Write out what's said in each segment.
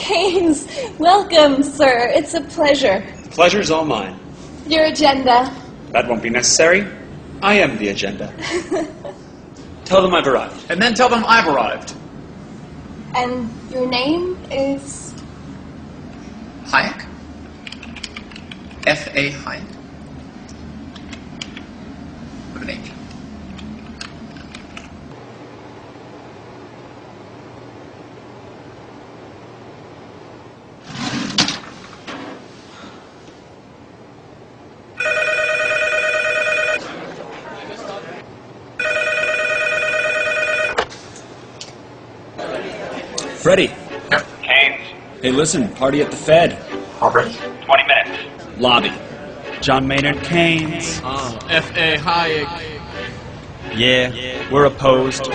Keynes, welcome, sir. It's a pleasure. The pleasure's all mine. Your agenda. That won't be necessary. I am the agenda. Tell them I've arrived. And then tell them I've arrived. And your name is? Hayek. F.A. Hayek. With an H. Freddie. Yep. Keynes. Hey, listen, party at the Fed. Already. 20 minutes. Lobby. John Maynard Keynes. F.A. Hayek. Yeah, we're opposed.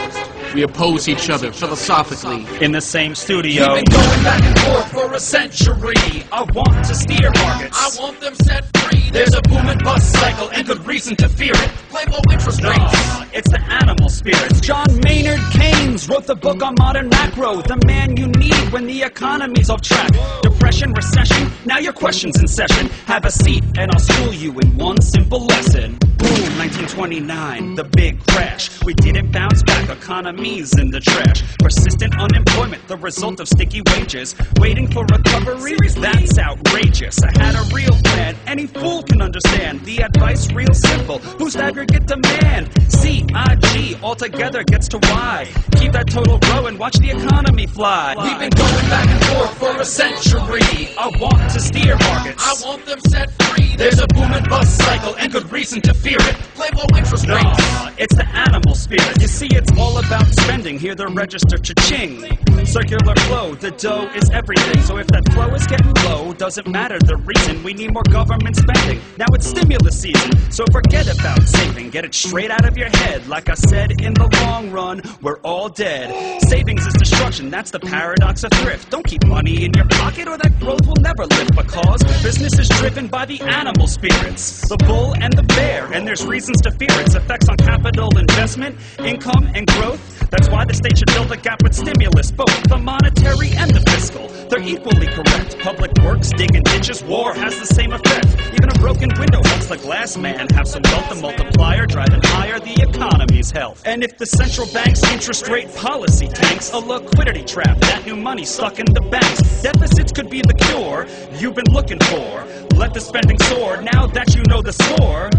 We oppose each other philosophically. In the same studio. We've been going back and forth for a century. I want to steer markets. I want them set free. There's a boom and bust cycle and good reason to fear it. Play low interest rates. It's the animal spirits. John Maynard Keynes wrote the book on modern macro. The man you need when the economy's off track. Depression, recession, now your question's in session. Have a seat and I'll school you in one simple lesson. Boom, 1929, the big crash. We didn't bounce back, economy's in the trash. Persistent unemployment, the result of sticky wages. Waiting for recovery, that's outrageous. I had a real plan, any fool can understand. The advice real simple, boost aggregate demand. C-I-G, altogether gets to Y. Keep that total growing, watch the economy fly. We've been going back and forth for a century. I want to steer markets. I want them set free. There's a boom and bust cycle and good reason to fear it. Play low interest rates. It's the animal spirit. You see, it's all about spending. Hear the register cha-ching. Circular flow, the dough is everything. So if that flow is getting low, doesn't matter the reason. We need more government spending. Now it's stimulus season, so forget about saving. Get it straight out of your head. Like I said, in the long run, we're all dead. Savings is destruction, that's the paradox of thrift. Don't keep money in your pocket or that growth will never lift. Because business is driven by the animal spirits, the bull and the bear. And there's reasons to fear its effects on capital investment, income, and growth. That's why the state should fill the gap with stimulus, both the monetary and the fiscal. They're equally correct. Public works, digging ditches, war has the same effect. Even a broken window helps the glass man have some wealth. The multiplier driving higher the economy's health. And if the central bank's interest rate policy tanks, a liquidity trap, that new money stuck in the banks. Deficits could be the cure you've been looking for. Let the spending soar, now that you know the score.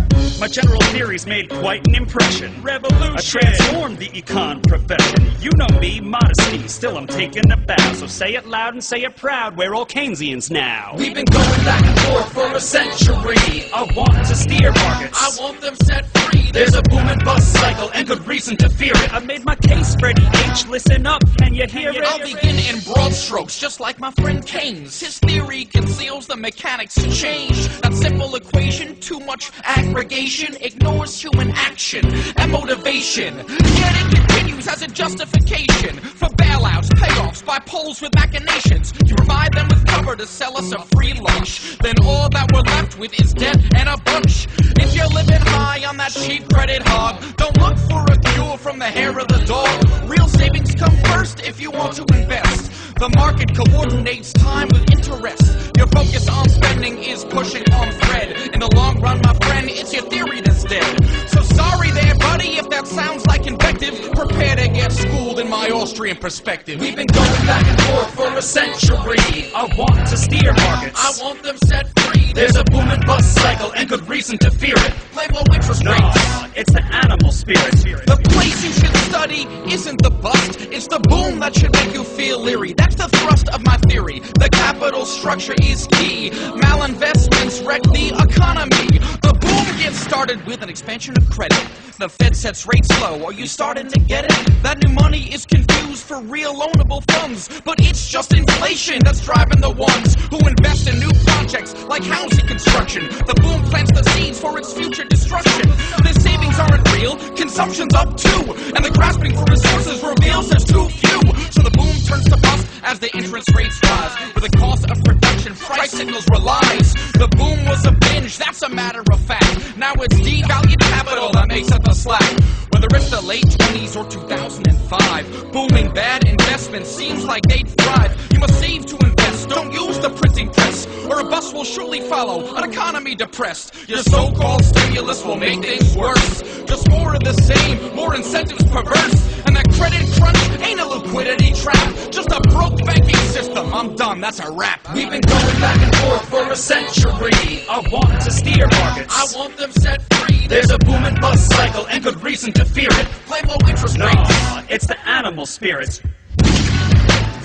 My general theories made quite an impression. Revolution! I transformed the econ profession. You know me, modesty, still I'm taking a bow. So say it loud and say it proud, we're all Keynesians now. We've been going back and forth for a century. I want to steer markets. I want them set free. There's a boom and bust cycle and good reason to fear it. I made my case, Freddie H. Listen up, can you hear it? I'll begin in broad strokes, just like my friend Keynes. His theory conceals the mechanics to change. That simple equation, too much aggregation, ignores human action and motivation. Yet it continues as a justification for bailouts, payoffs by polls with machinations. To provide them with cover to sell us a free lunch. Then all that we're left with is debt and a bunch. If you're living high on that cheap credit hog, don't look for a cure from the hair of the dog. Real savings come first if you want to invest. The market coordinates time with interest. Your focus on spending is pushing on thread. In the long run, my friend, it's your theory that's dead. So sorry there, buddy, if that sounds like invective. Prepare to get schooled in my Austrian perspective. We've been going back and forth for a century. I want to steer markets. I want them set free. There's a boom and bust cycle and good reason to fear it. Play low interest rates. It's the animal spirit. The place you should study isn't the bust, it's the boom that should make you feel leery. That's the thrust of my theory. The capital structure is key. Malinvestments wreck the economy. The boom gets started with an expansion of credit. The Fed sets rates low. Are you starting to get it? That new money is confused for real loanable funds. But it's just inflation that's driving the ones who invest in new projects like housing construction. The boom plants the seeds for its future destruction. The savings aren't real, consumption's up too. And the grasping for resources reveals there's too few. So the boom turns to bust as the interest rates rise. With the cost of production, price signals relies. The boom was a binge, that's a matter of fact. Now it's devalued capital that makes up the slack. Whether it's the late 20s or 2005, booming bad investments seems like they'd thrive. You must save to invest. best. Don't use the printing press, or a bus will surely follow, an economy depressed. Your so-called stimulus will make things worse. Just more of the same, more incentives perverse. And that credit crunch ain't a liquidity trap, just a broke banking system. I'm done, that's a wrap. We've been going back and forth for a century. I want to steer markets. I want them set free. There's a boom and bust cycle and good reason to fear it. Blame low interest No, rates. it's the animal spirit.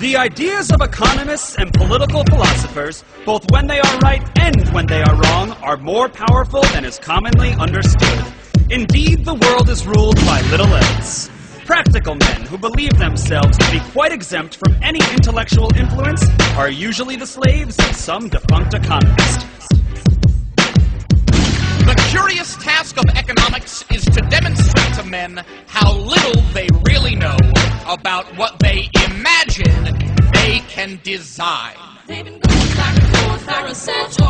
The ideas of economists and political philosophers, both when they are right and when they are wrong, are more powerful than is commonly understood. Indeed, the world is ruled by little else. Practical men who believe themselves to be quite exempt from any intellectual influence are usually the slaves of some defunct economist. The curious task of economics is to demonstrate to men how little they really know about what they imagine they can design. They've been going back and forth for a century.